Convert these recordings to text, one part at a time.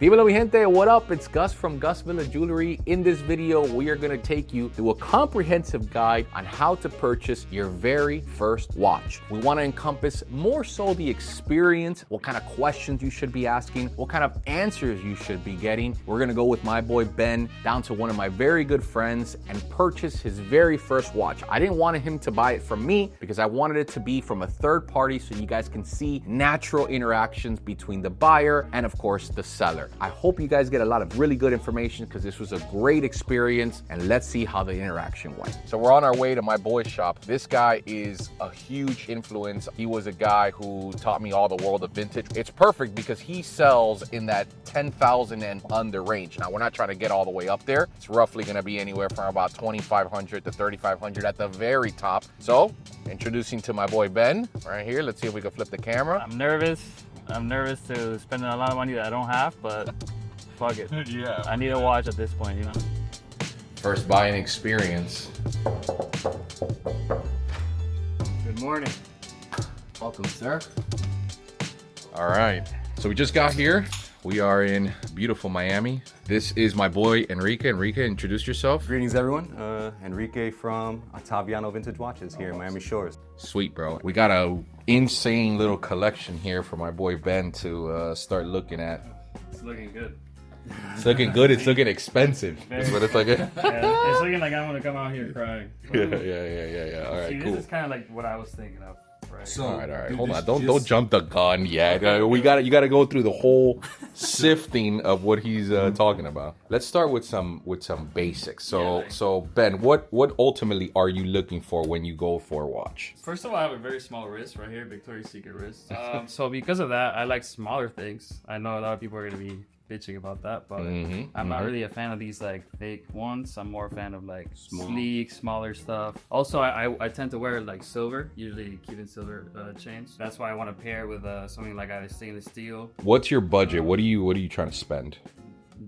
Dímelo mi gente, what up? It's Gus from Gus Villa Jewelry. In this video, we are gonna take you through a comprehensive guide on how to purchase your very first watch. We wanna encompass more so the experience, what kind of questions you should be asking, what kind of answers you should be getting. We're gonna go with my boy Ben down to one of my very good friends and purchase his very first watch. I didn't want him to buy it from me because I wanted it to be from a third party so you guys can see natural interactions between the buyer and of course the seller. I hope you guys get a lot of really good information because this was a great experience, and let's see how the interaction went. So we're on our way to my boy's shop. This guy is a huge influence. He was a guy who taught me all the world of vintage. It's perfect because he sells in that 10,000 and under range. Now we're not trying to get all the way up there. It's roughly gonna be anywhere from about 2,500 to 3,500 at the very top. So introducing to my boy Ben right here. Let's see if we can flip the camera. I'm nervous to spend a lot of money that I don't have, but fuck it. Yeah. I need a watch at this point, you know? First buying experience. Good morning. Welcome, sir. All right, so we just got here. We are in beautiful Miami. This is my boy, Enrique. Enrique, introduce yourself. Greetings, everyone. Enrique from Ottaviano Vintage Watches here in Miami Shores. Sweet, bro. We got a insane little collection here for my boy Ben to start looking at. It's looking good. It's looking good. It's looking expensive. That's what it's like. Yeah, it's looking like I'm gonna come out here crying. Yeah. All right, See, cool. this is kind of like what I was thinking of. Right. So, All right. dude, Hold this on. Don't jump the gun yet. You gotta go through the whole sifting of what he's talking about. Let's start with some basics. So Ben, what ultimately are you looking for when you go for a watch? First of all, I have a very small wrist right here, Victoria's Secret wrist. So because of that, I like smaller things. I know a lot of people are gonna be bitching about that, but I'm not really a fan of these like fake ones. I'm more a fan of like sleek, smaller stuff. Also, I tend to wear like silver, usually Cuban silver chains. That's why I want to pair with something like a stainless steel. What's your budget? What are you trying to spend?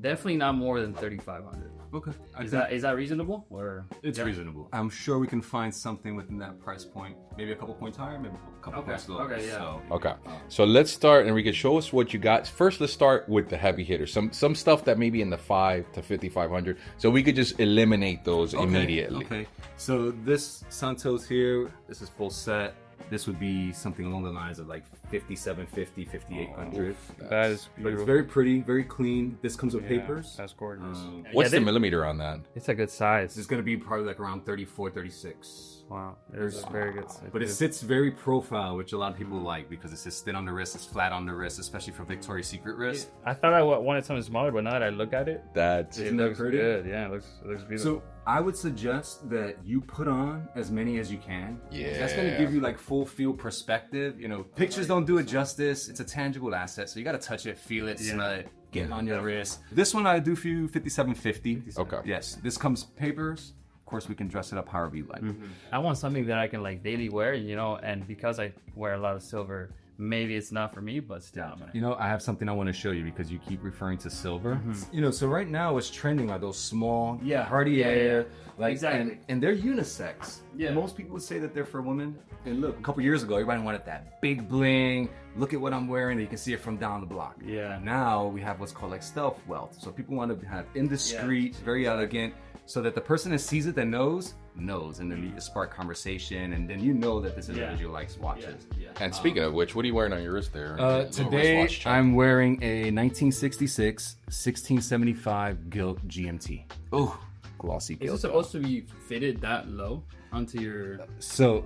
Definitely not more than 3,500. Okay. Is that reasonable? Or It's reasonable. I'm sure we can find something within that price point. Maybe a couple points higher, maybe a couple points lower. Okay, yeah. So, Okay, so let's start, Enrique. Show us what you got. First, let's start with the heavy hitters. Some stuff that may be in the 5 to 5,500. So we could just eliminate those immediately. Okay. So this Santos here, this is full set. This would be something along the lines of like 5,750, 5,800. that is But it's beautiful. very pretty, very clean. This comes with papers. That's gorgeous. What's the millimeter on that? It's a good size. It's going to be probably like around 34, 36. Wow, it's very good. But it sits very profile, which a lot of people like because it sits thin on the wrist, it's flat on the wrist, especially for Victoria's Secret wrist. I thought I wanted something smaller, but now that I look at it, That's Isn't that looks pretty? good. Yeah, it looks beautiful. So I would suggest that you put on as many as you can. Yeah. That's going to give you like full field perspective. You know, pictures don't do it justice. It's a tangible asset. So you got to touch it, feel it, smell it, get it on your wrist. This one I do for you 5,750. Okay. Yes. This comes papers. Of course, we can dress it up however you like. I want something that I can like daily wear, you know, and because I wear a lot of silver, maybe it's not for me, but still. You know, I have something I want to show you because you keep referring to silver. You know, so right now what's trending are those small Cartier, like, Exactly. and they're unisex. Yeah. Most people would say that they're for women. And look, a couple years ago, everybody wanted that big bling. Look at what I'm wearing. You can see it from down the block. Yeah. Now we have what's called like stealth wealth. So people want to have indiscreet, very elegant, so that the person that sees it that knows, and then you spark conversation, and then you know that this individual likes watches. And speaking of which, what are you wearing on your wrist there? Today, Wristwatch check. I'm wearing a 1966 1675 gilt GMT. Oh, glossy Is gilt. it supposed to be fitted that low onto your? So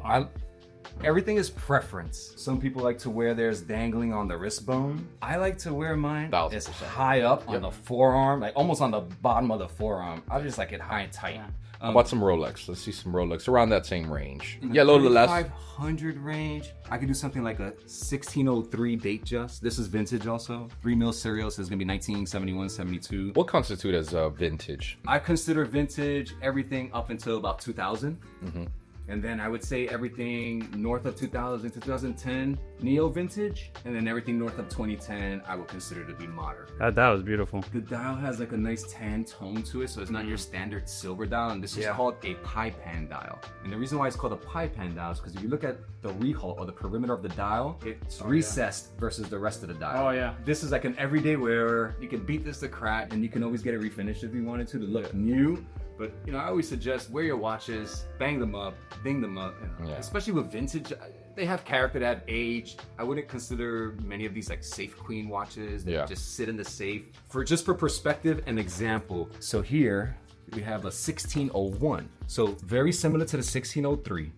everything is preference. Some people like to wear theirs dangling on the wrist bone. I like to wear mine 1,000%. as high up on the forearm, like almost on the bottom of the forearm. I just like it high and tight. How about some Rolex? Let's see some Rolex around that same range. Yeah, a little less. 500 range. I could do something like a 1603 date just. This is vintage also. 3 mil serial, so it's gonna be 1971, 72. What constitutes as vintage? I consider vintage everything up until about 2000. And then I would say everything north of 2000 to 2010 neo vintage, and then everything north of 2010 I would consider to be modern. That was beautiful. The dial has like a nice tan tone to it, so it's not your standard silver dial, and this is called a pie pan dial. And the reason why it's called a pie pan dial is because if you look at the rehaul or the perimeter of the dial, it's recessed versus the rest of the dial. Oh yeah. This is like an everyday wearer. You can beat this to crack, and you can always get it refinished if you wanted to look new. But you know, I always suggest wear your watches, bang them up, ding them up. You know? Especially with vintage, they have character, that age. I wouldn't consider many of these like safe queen watches that just sit in the safe. For perspective and example, so here we have a 1601. So very similar to the 1603.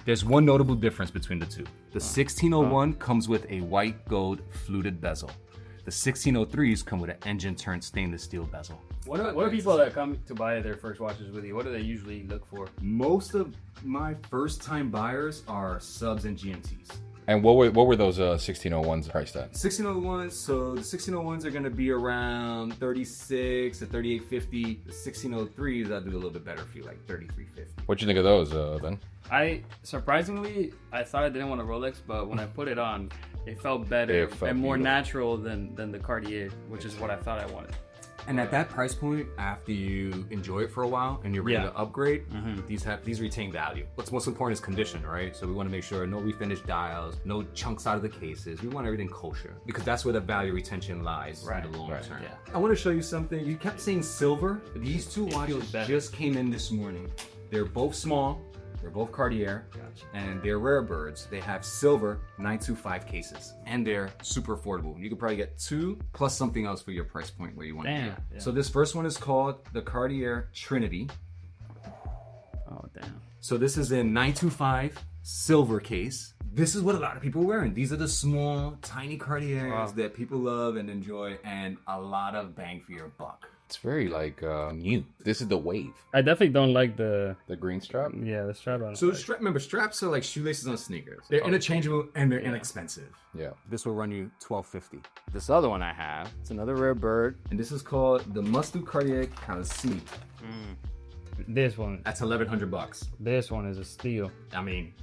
There's one notable difference between the two. The 1601 comes with a white gold fluted bezel. The 1603s come with an engine-turned stainless steel bezel. What are people that come to buy their first watches with you? What do they usually look for? Most of my first-time buyers are subs and GMTs. And what were those 1601s priced at? 1601s, so the 1601s are gonna be around 36 to 38.50. The 1603s, I'll do a little bit better for you, like 33.50. What'd you think of those then? I surprisingly, I thought I didn't want a Rolex, but when I put it on, it felt better and more natural than the Cartier, which is what I thought I wanted. And at that price point, after you enjoy it for a while and you're ready to upgrade, these retain value. What's most important is condition, right? So we want to make sure no refinished dials, no chunks out of the cases. We want everything kosher because that's where the value retention lies in the long term. Yeah. I want to show you something. You kept saying silver. These two watches just came in this morning. They're both small. They're both Cartier, and they're rare birds. They have silver 925 cases, and they're super affordable. You could probably get two plus something else for your price point where you want to be. Yeah. So this first one is called the Cartier Trinity. Oh, damn. So this is in 925 silver case. This is what a lot of people are wearing. These are the small, tiny Cartiers that people love and enjoy, and a lot of bang for your buck. It's very like new. This is the wave. I definitely don't like the green strap. Yeah, the strap on. So remember, straps are like shoelaces on sneakers. They're interchangeable and they're inexpensive. Yeah. This will run you $12.50. This other one I have, it's another rare bird. And this is called the Must-Do Cartier Calcine. This one. That's $1,100. This one is a steal. I mean,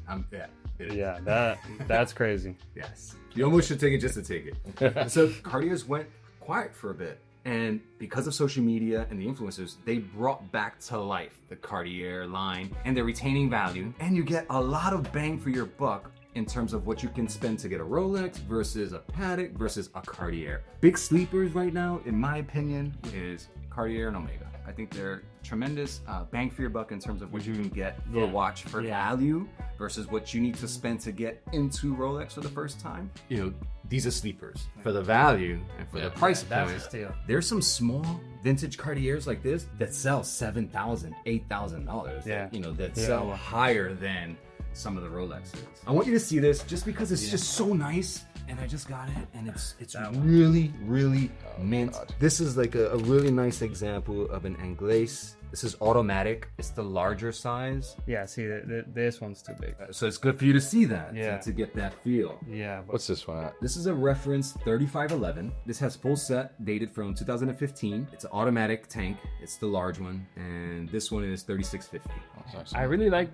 that's crazy. Yes. You almost should take it just to take it. So Cartiers went quiet for a bit. And because of social media and the influencers, they brought back to life the Cartier line, and they're retaining value. And you get a lot of bang for your buck in terms of what you can spend to get a Rolex versus a Patek versus a Cartier. Big sleepers right now, in my opinion, is Cartier and Omega. I think they're tremendous bang for your buck in terms of what you can get for a watch for value versus what you need to spend to get into Rolex for the first time. You know, these are sleepers for the value and for the price point. That's a steal. There's some small vintage Cartiers like this that sell $7,000, $8,000. Yeah. You know, that sell higher than some of the Rolexes. I want you to see this just because it's just so nice. And I just got it, and it's really, really mint. This is like a really nice example of an Anglaise. This is automatic. It's the larger size. Yeah, see, this one's too big. So it's good for you to see that, to get that feel. Yeah. What's this one at? This is a reference 3511. This has full set, dated from 2015. It's an automatic tank. It's the large one. And this one is 3650. I really like,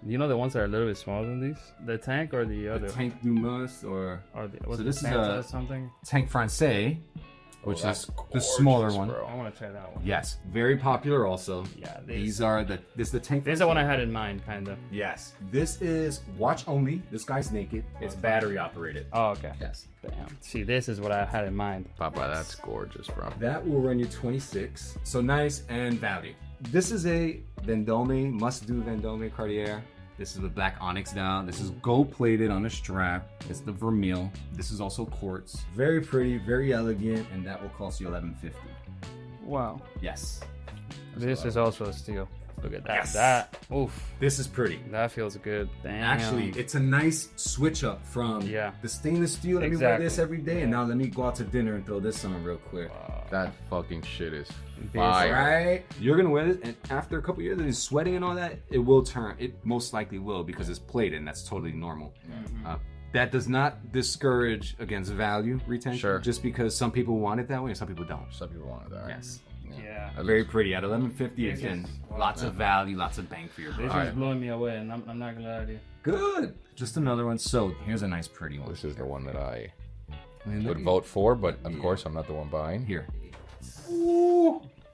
you know, the ones that are a little bit smaller than these? The tank or the other? The Tank Dumas or so this is a something? Tank Francais, which is the smaller one. Bro. I want to try that one. Yes, very popular also. Yeah, these are this is the Tank. This is the one I had in mind, kind of. Yes, this is watch only. This guy's naked. It's battery operated. Oh, okay. Yes. Damn. See, this is what I had in mind. Papa, that's gorgeous, bro. That will run you 26. So nice and value. This is a Vendome, must-do Vendome Cartier. This is with black onyx dial. This is gold-plated on a strap. It's the vermeil. This is also quartz. Very pretty, very elegant, and that will cost you $11.50. Wow. Yes. This is also a steal. Look at that. Yes. That. Oof. This is pretty. That feels good. Damn. Actually, it's a nice switch up from the stainless steel. Let me wear this every day, and now let me go out to dinner and throw this on real quick. Wow. That fucking shit is fire. Right? You're gonna wear this, and after a couple years of sweating and all that, it will turn. It most likely will because it's plated, and that's totally normal. That does not discourage against value retention. Sure. Just because some people want it that way and some people don't. Some people want it that way. Yes. Yeah. Very pretty. At 1150, again, lots of value, lots of bang for your This buck. is blowing me away, and I'm not gonna lie to you. Good. Just another one. So here's a nice, pretty one. This is the one that I mean, would vote for, but of course I'm not the one buying. Here.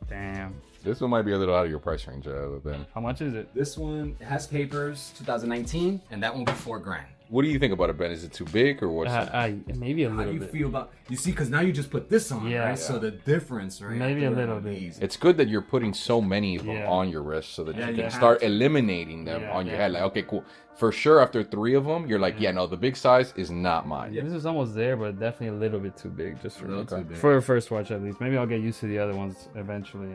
Damn. This one might be a little out of your price range, Ben. How much is it? This one has papers, 2019, and that one will be $4,000. What do you think about it, Ben? Is it too big or what's Maybe a How do little you bit. feel about? You see, because now you just put this on, Yeah. right? So the difference, right? Maybe a little bit. It's good that you're putting so many of them Yeah. on your wrist so that Yeah, you you can have start to. eliminating them Yeah, on your yeah. head. Like, okay, cool. For sure, after 3 of them, you're like, yeah, no, the big size is not mine. This is almost there, but definitely a little bit too big, just for me. too big. For a first watch, at least. Maybe I'll get used to the other ones eventually.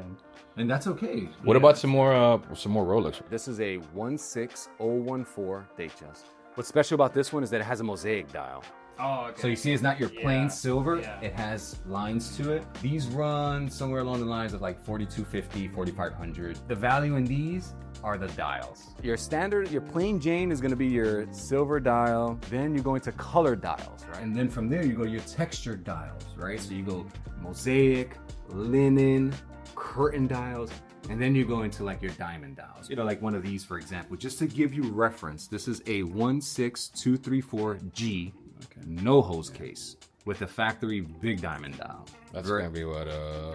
And that's okay. What about some more Rolex? This is a 16014 Datejust. What's special about this one is that it has a mosaic dial. Oh, okay. So you see, it's not your plain Yeah. silver. Yeah. It has lines to it. These run somewhere along the lines of like 4250, 4500. The value in these are the dials. Your standard, your plain Jane is going to be your silver dial. Then you go into colored dials, right? And then from there, you go your textured dials, right? So you go mosaic, linen, curtain dials, and then you go into like your diamond dials. You know, like one of these, for example, just to give you reference, this is a 16234G no hose case with a factory big diamond dial. That's gonna be what.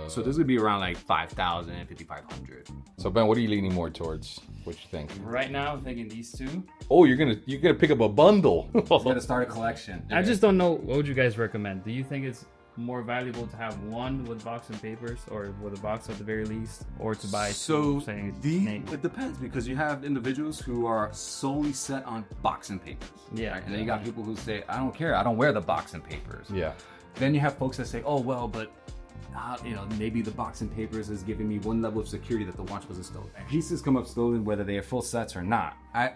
So this would be around like 5,000, 5,500. So Ben, what are you leaning more towards? What you think? Right now, I'm thinking these two. Oh, you're gonna pick up a bundle. Gotta start a collection. I just don't know. What would you guys recommend? Do you think it's more valuable to have one with box and papers, or with a box at the very least, or to buy So two, saying it depends, because you have individuals who are solely set on box and papers. Yeah. Right? And then you got people who say, I don't care, I don't wear the box and papers. Yeah. Then you have folks that say, oh, well, but you know, maybe the box and papers is giving me one level of security that the watch wasn't stolen. Pieces come up stolen whether they are full sets or not. I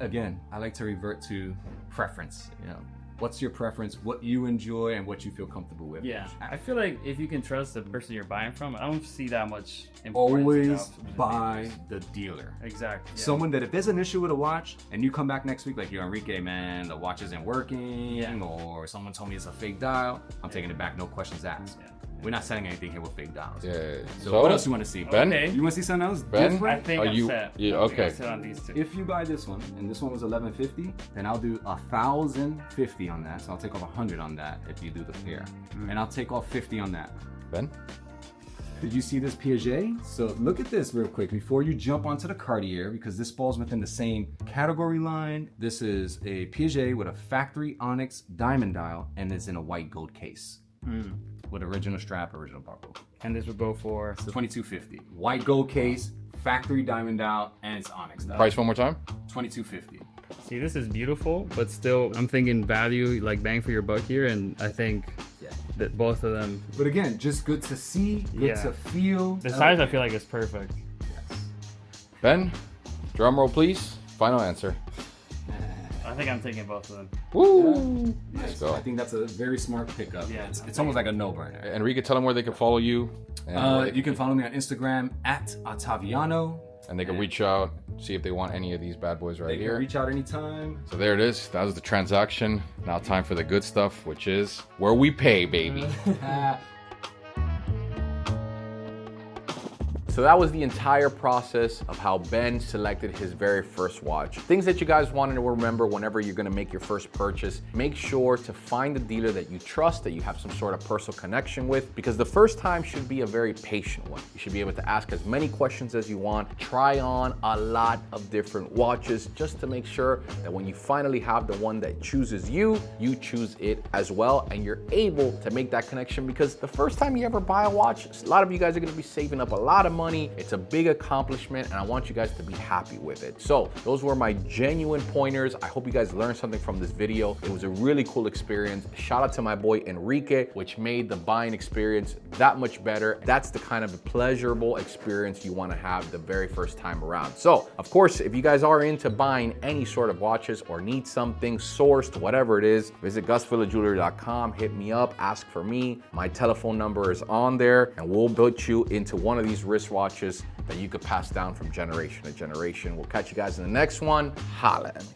like to revert to preference. You know, what's your preference, what you enjoy, and what you feel comfortable with. Yeah, I feel like if you can trust the person you're buying from, I don't see that much importance. Always in buy the dealer. Exactly. Yeah. Someone that if there's an issue with a watch and you come back next week like, yo, Enrique, man, the watch isn't working, or someone told me it's a fake dial, I'm taking it back, no questions asked. Yeah. We're not selling anything here with fake dials. Yeah. So what else you want to see? Ben? Okay. You want to see something else Ben? different? I think Are I'm you- set. yeah, I think okay. I'm set on these two. If you buy this one, and this one was 1150, then I'll do 1,050 on that. So I'll take off 100 on that if you do the pair. And I'll take off 50 on that. Ben? Did you see this Piaget? So look at this real quick before you jump onto the Cartier, because this falls within the same category line. This is a Piaget with a factory onyx diamond dial, and it's in a white gold case. With original strap, original barcode. And this would go for 2250. White gold case, factory diamond dial, and it's onyx dial. Price one more time? 2250. See, this is beautiful, but still, I'm thinking value, like bang for your buck here, and I think that both of them. But again, just good to see, good to feel. The size, I feel like, is perfect. Ben, drum roll, please. Final answer. I think I'm taking both of them. Woo! Let's go. I think that's a very smart pickup. Yeah. It's almost like a no-brainer. Enrique, tell them where they can follow you. And, You can follow me on Instagram at Ottaviano. and they can reach out, see if they want any of these bad boys right They can here. reach out anytime. So there it is. That was the transaction. Now time for the good stuff, which is where we pay, baby. So that was the entire process of how Ben selected his very first watch. Things that you guys wanted to remember whenever you're gonna make your first purchase. Make sure to find a dealer that you trust, that you have some sort of personal connection with, because the first time should be a very patient one. You should be able to ask as many questions as you want, try on a lot of different watches, just to make sure that when you finally have the one that chooses you, you choose it as well, and you're able to make that connection, because the first time you ever buy a watch, a lot of you guys are gonna be saving up a lot of money. It's a big accomplishment, and I want you guys to be happy with it. So those were my genuine pointers. I hope you guys learned something from this video. It was a really cool experience. Shout out to my boy Enrique, which made the buying experience that much better. That's the kind of pleasurable experience you want to have the very first time around. So of course, if you guys are into buying any sort of watches or need something sourced, whatever it is, visit GusVillaJewelry.com, hit me up, ask for me. My telephone number is on there, and we'll put you into one of these wristwatches that you could pass down from generation to generation. We'll catch you guys in the next one. Holla at me.